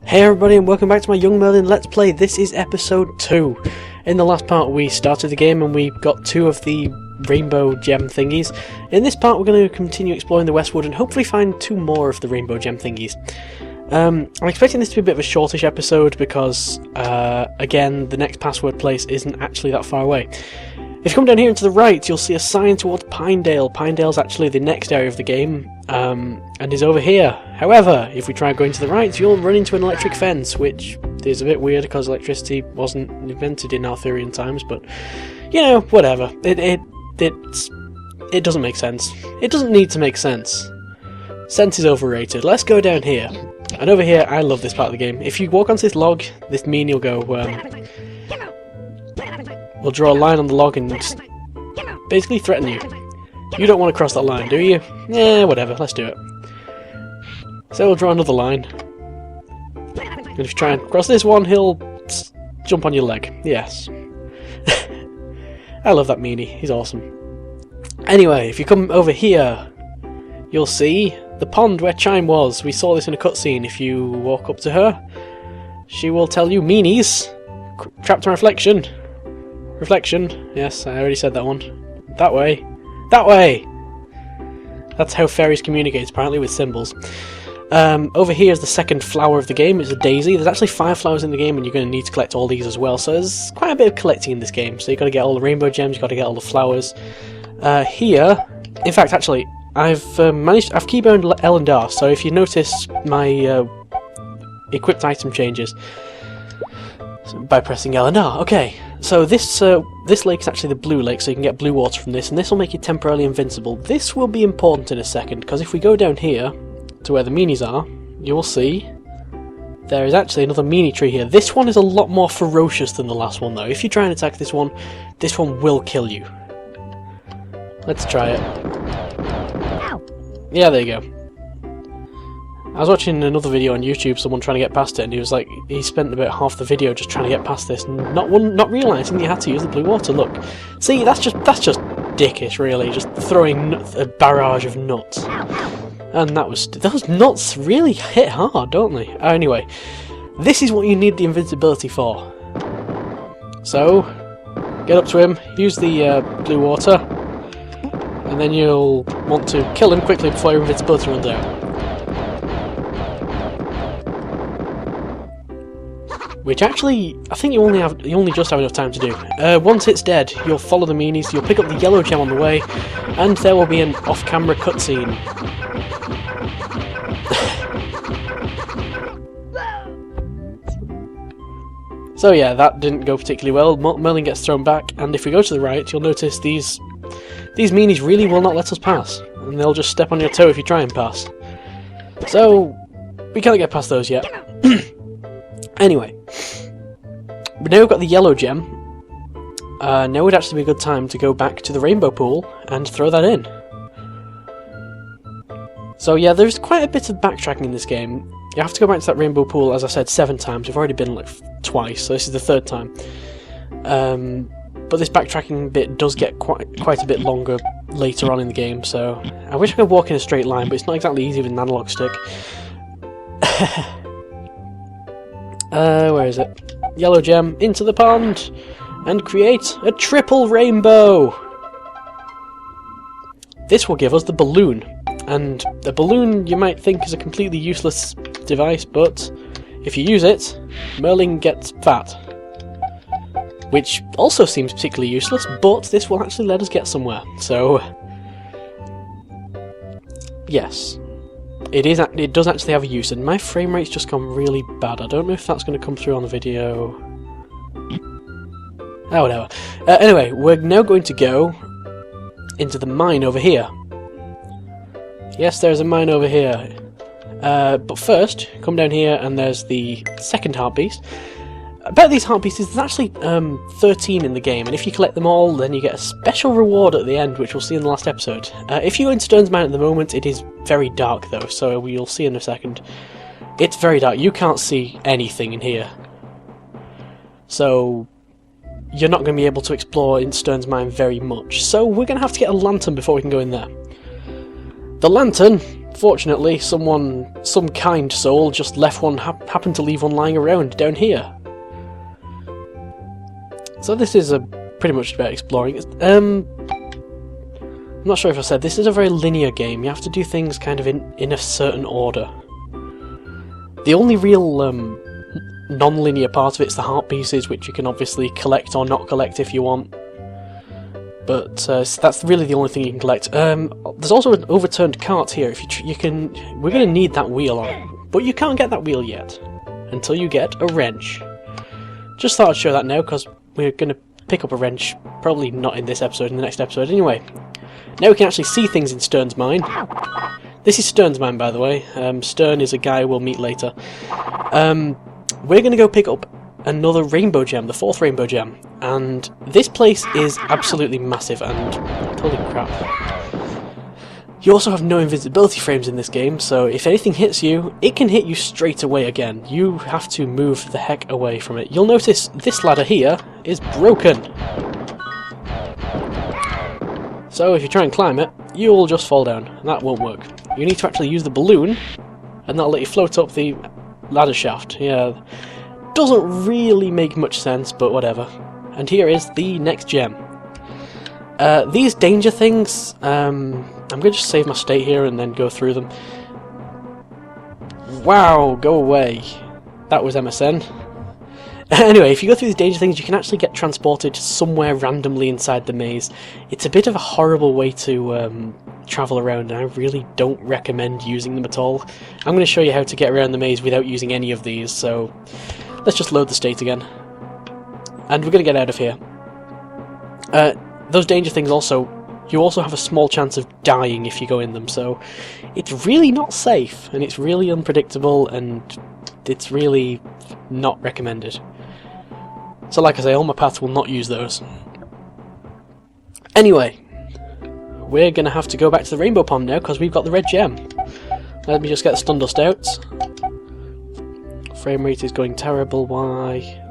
Hey everybody and welcome back to my Young Merlin Let's Play. This is episode 2. In the last part we started the game and we got 2 of the rainbow gem thingies. In this part we're going to continue exploring the Westwood and hopefully find 2 more of the rainbow gem thingies. I'm expecting this to be a bit of a shortish episode because, again, the next password place isn't actually that far away. If you come down here and to the right, you'll see a sign towards Pinedale. Pinedale's actually the next area of the game, and is over here. However, if we try going to the right, you'll run into an electric fence, which is a bit weird because electricity wasn't invented in Arthurian times, but, you know, whatever. It doesn't make sense. It doesn't need to make sense. Sense is overrated. Let's go down here. And over here, I love this part of the game. If you walk onto this log, this meanie will go, we'll draw a line on the log and just basically threaten you. You don't want to cross that line, do you? Yeah, whatever, let's do it. So we'll draw another line. And if you try and cross this one, he'll jump on your leg. Yes. I love that meanie, he's awesome. Anyway, if you come over here, you'll see the pond where Chime was. We saw this in a cutscene. If you walk up to her, she will tell you meanies. Trapped in reflection. Reflection. Yes, I already said that one. That way. That way! That's how fairies communicate, apparently, with symbols. Over here is the second flower of the game. It's a daisy. There's actually 5 flowers in the game, and you're going to need to collect all these as well. So there's quite a bit of collecting in this game. So you've got to get all the rainbow gems, you've got to get all the flowers. Here, in fact, actually, I've keybound L and R, so if you notice my equipped item changes by pressing L and R. Okay, so this lake is actually the blue lake, so you can get blue water from this, and this will make you temporarily invincible. This will be important in a second, because if we go down here to where the meanies are, you will see there is actually another meanie tree here. This one is a lot more ferocious than the last one, though. If you try and attack this one will kill you. Let's try it. Yeah, there you go. I was watching another video on YouTube, someone trying to get past it, and he was like, he spent about half the video just trying to get past this, not realising that you had to use the blue water. Look, see, that's just dickish, really, just throwing a barrage of nuts. And those nuts really hit hard, don't they? Anyway, this is what you need the invincibility for. So, get up to him, use the blue water, and then you'll want to kill him quickly before your invincibility runs out. Which actually, I think you only just have enough time to do. Once it's dead, you'll follow the meanies, you'll pick up the yellow gem on the way, and there will be an off-camera cutscene. So yeah, that didn't go particularly well. Merlin gets thrown back, and if we go to the right, you'll notice these meanies really will not let us pass, and they'll just step on your toe if you try and pass. So, we can't get past those yet. Anyway, but now we've got the yellow gem. Now would actually be a good time to go back to the rainbow pool and throw that in. So yeah, there's quite a bit of backtracking in this game. You have to go back to that rainbow pool, as I said, 7 times. We've already been like twice, so this is the 3rd time. But this backtracking bit does get quite a bit longer later on in the game, so I wish I could walk in a straight line, but it's not exactly easy with an analog stick. Where is it? Yellow gem, into the pond, and create a triple rainbow! This will give us the balloon, and the balloon you might think is a completely useless device, but if you use it, Merlin gets fat. Which also seems particularly useless, but this will actually let us get somewhere, so yes. It does actually have a use, and my frame rate's just gone really bad. I don't know if that's going to come through on the video. Oh, whatever. Anyway, we're now going to go into the mine over here. Yes, there's a mine over here. But first, come down here, and there's the second heart beast. About these heart beasts, there's actually 13 in the game, and if you collect them all, then you get a special reward at the end, which we'll see in the last episode. If you go into Stern's Mine at the moment, it is very dark though, so you'll see in a second. It's very dark, you can't see anything in here. So, you're not going to be able to explore in Stern's Mine very much, so we're going to have to get a lantern before we can go in there. The lantern Fortunately, some kind soul just left one, happened to leave one lying around down here. So this is pretty much about exploring. I'm not sure if I said, this is a very linear game. You have to do things kind of in a certain order. The only real non-linear part of it's the heart pieces, which you can obviously collect or not collect if you want. But that's really the only thing you can collect. There's also an overturned cart here. If you can, we're going to need that wheel on, but you can't get that wheel yet until you get a wrench. Just thought I'd show that now because we're going to pick up a wrench. Probably not in this episode, in the next episode. Anyway, now we can actually see things in Stern's mine. This is Stern's mine, by the way. Stern is a guy we'll meet later. We're going to go pick up another rainbow gem, the 4th rainbow gem, and this place is absolutely massive, and holy crap. You also have no invisibility frames in this game, so if anything hits you, it can hit you straight away again. You have to move the heck away from it. You'll notice this ladder here is broken. So if you try and climb it, you'll just fall down, and that won't work. You need to actually use the balloon, and that'll let you float up the ladder shaft. Yeah, doesn't really make much sense, but whatever. And here is the next gem. These danger things, I'm going to just save my state here and then go through them. Wow, go away. That was MSN. Anyway, if you go through these danger things, you can actually get transported somewhere randomly inside the maze. It's a bit of a horrible way to travel around, and I really don't recommend using them at all. I'm going to show you how to get around the maze without using any of these, so let's just load the state again. And we're going to get out of here. Those danger things also, you also have a small chance of dying if you go in them, so it's really not safe, and it's really unpredictable, and it's really not recommended. So like I say, on my path will not use those. Anyway, we're going to have to go back to the rainbow pond now because we've got the red gem. Let me just get the stun dust out. Frame rate is going terrible, why?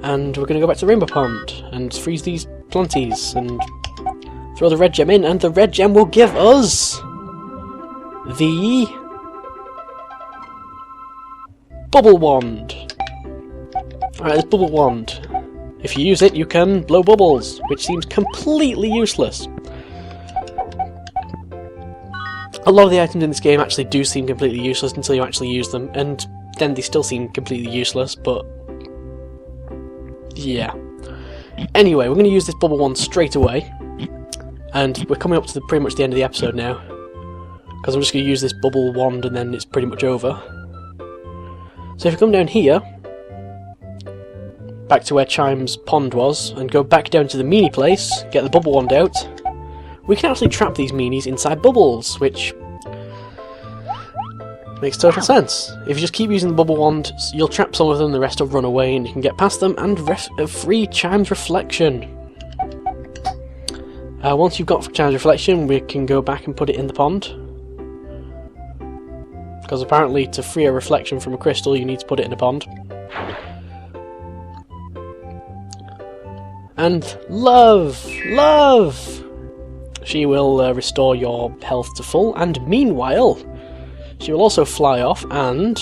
And we're going to go back to the rainbow pond and freeze these planties and throw the red gem in, and the red gem will give us the bubble wand. Alright, this bubble wand. If you use it, you can blow bubbles, which seems completely useless. A lot of the items in this game actually do seem completely useless until you actually use them, and then they still seem completely useless, but yeah. Anyway, we're going to use this bubble wand straight away, and we're coming up to pretty much the end of the episode now, because I'm just going to use this bubble wand and then it's pretty much over. So if you come down here, back to where Chime's pond was, and go back down to the meanie place, get the bubble wand out, we can actually trap these meanies inside bubbles, which makes total sense. If you just keep using the bubble wand, you'll trap some of them, the rest will run away and you can get past them, and free Chime's reflection. Once you've got Chime's reflection, we can go back and put it in the pond. Because apparently to free a reflection from a crystal you need to put it in a pond. And love! Love! She will restore your health to full, and meanwhile she will also fly off and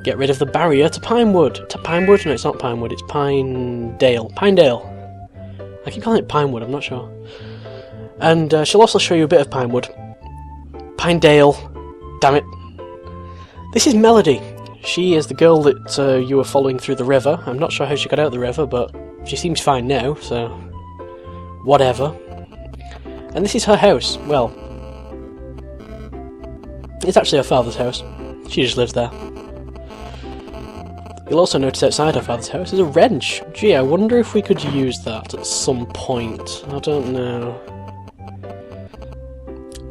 get rid of the barrier to Pinewood. To Pinewood? No, it's not Pinewood, it's Pinedale. Pinedale. I keep calling it Pinewood, I'm not sure. And she'll also show you a bit of Pinewood. Pinedale. Damn it. This is Melody. She is the girl that you were following through the river. I'm not sure how she got out of the river, but she seems fine now, so whatever. And this is her house. Well, it's actually her father's house. She just lives there. You'll also notice outside her father's house is a wrench. Gee, I wonder if we could use that at some point. I don't know.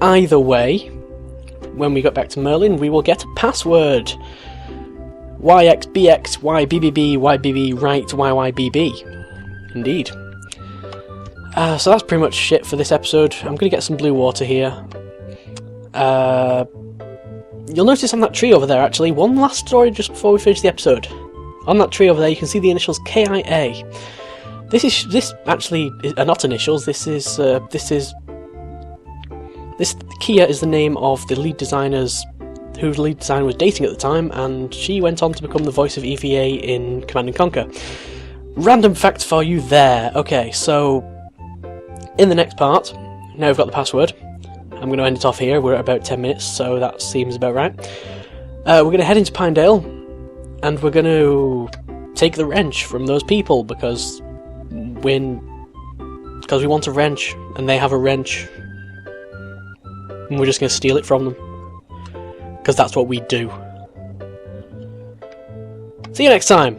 Either way, when we get back to Merlin, we will get a password. YXBX, YBBB, YBB, right, YYBB. Indeed. So that's pretty much it for this episode. I'm going to get some blue water here. You'll notice on that tree over there, actually, one last story just before we finish the episode. On that tree over there, you can see the initials KIA. This actually are not initials. This Kia is the name of the lead designers, who the lead designer was dating at the time, and she went on to become the voice of EVA in Command & Conquer. Random fact for you there. Okay, so in the next part, now we've got the password. I'm going to end it off here. We're at about 10 minutes, so that seems about right. We're going to head into Pinedale, and we're going to take the wrench from those people because we want a wrench, and they have a wrench, and we're just going to steal it from them because that's what we do. See you next time.